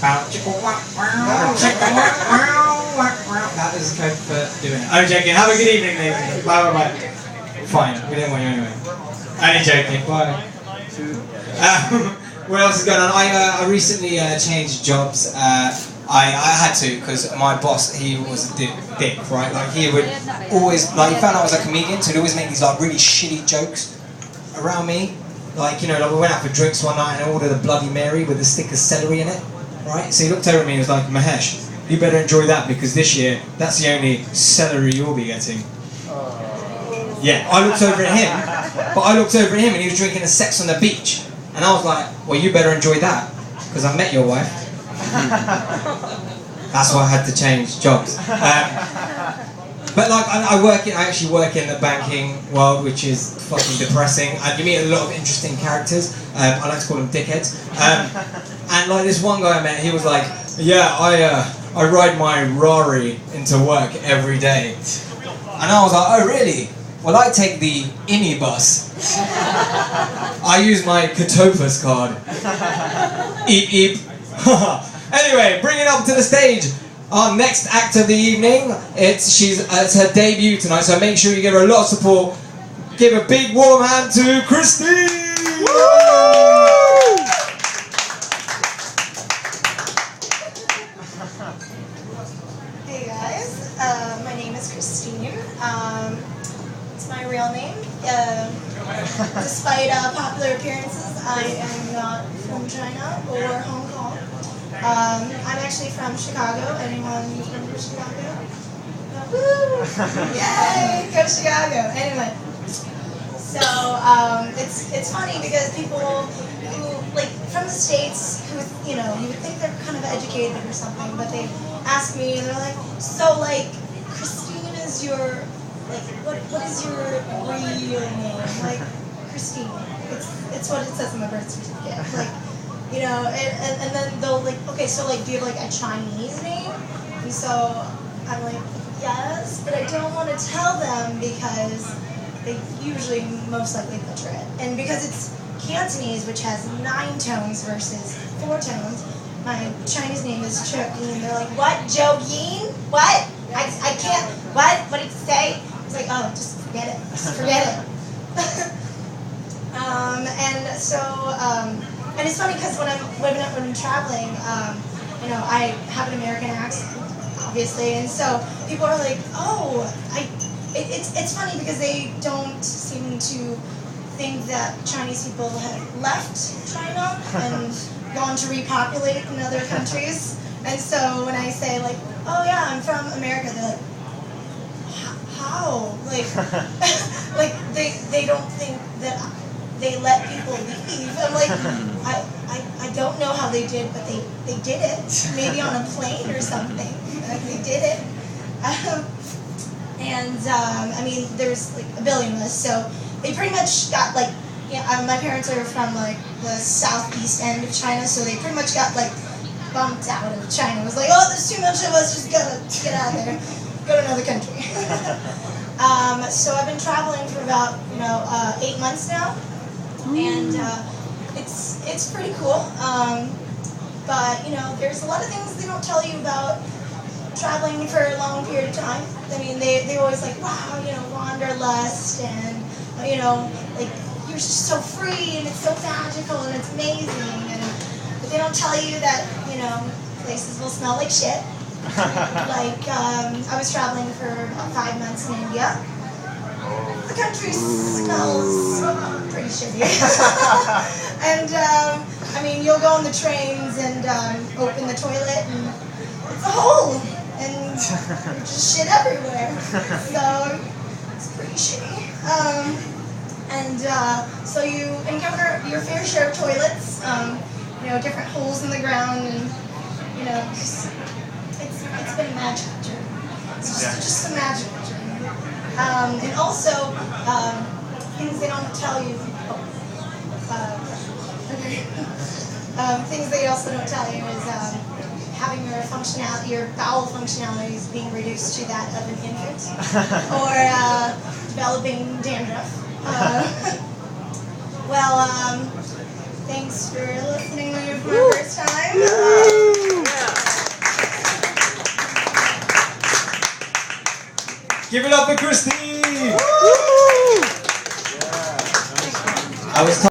That is the code for doing it. I'm joking. Have a good evening, ladies. Bye, bye, bye. Fine. We didn't want you anyway. Only joking. Bye. What else is going on? I recently changed jobs. I had to because my boss, he was a dick, right? Like he would always, like he found out I was a comedian, so he'd always make these like really shitty jokes around me. Like, you know, like we went out for drinks one night and I ordered a Bloody Mary with a stick of celery in it, right? So he looked over at me and was like, Mahesh, you better enjoy that because this year, that's the only celery you'll be getting. Yeah, I looked over at him, but I looked over at him and he was drinking a Sex on the Beach. And I was like, well, you better enjoy that because I met your wife. That's why I had to change jobs. But like, I actually work in the banking world, which is fucking depressing. And you meet a lot of interesting characters. I like to call them dickheads. And like this one guy I met, he was like, yeah, I ride my Rari into work every day. And I was like, oh really? Well, I take the INI bus. I use my Katopus card. Eep eep. Anyway, bring it up to the stage. Our next act of the evening, it's her debut tonight, so make sure you give her a lot of support. Give a big warm hand to Christine! Woo! Hey guys, my name is Christine. It's my real name. Despite popular appearances, I am not from China or Hong Kong. I'm actually from Chicago. Anyone from Chicago? Woo! Yay! Go Chicago! Anyway, so it's funny because people who like from the States who you would think they're kind of educated or something, but they ask me and they're like, so like Christine is your like what is your real name? Like Christine. It's what it says in the birth certificate. Like. You know, and then they'll like, okay, so like, do you have like a Chinese name? And so I'm like, yes, but I don't want to tell them because they usually most likely butcher it. And because it's Cantonese, which has 9 tones versus 4 tones, my Chinese name is Chokin. They're like, what, Jogin? What? I can't, what? What did you say? It's like, oh, just forget it. Just forget it. And it's funny because when I'm traveling, you know, I have an American accent, obviously, and so people are like, oh, it's funny because they don't seem to think that Chinese people have left China and gone to repopulate in other countries, and so when I say like, oh yeah, I'm from America, they're like, how? Like, like they don't think that they let people leave. I'm like, I don't know how they did, but they did it. Maybe on a plane or something. Like they did it. I mean, there's like a billion of us, so they pretty much got like, my parents are from like the southeast end of China, so they pretty much got like bumped out of China. It was like, oh, there's too much of us, just gotta get out of there, go to another country. So I've been traveling for about 8 months now. And it's pretty cool, but there's a lot of things they don't tell you about traveling for a long period of time. I mean, they always like, wow, wanderlust, and like you're just so free and it's so magical and it's amazing, but they don't tell you that places will smell like shit. Like I was traveling for about 5 months in India. The country smells pretty shitty. And, I mean, you'll go on the trains and open the toilet and it's a hole. And there's just shit everywhere. So, it's pretty shitty. So you encounter your fair share of toilets, different holes in the ground, and, it's been a magical journey. It's just a magical journey. And also, things they don't tell you. Things they also don't tell you is having your bowel functionality is being reduced to that of an infant, or developing dandruff. Thanks for listening to me for my first time. Give it up for Christy! I was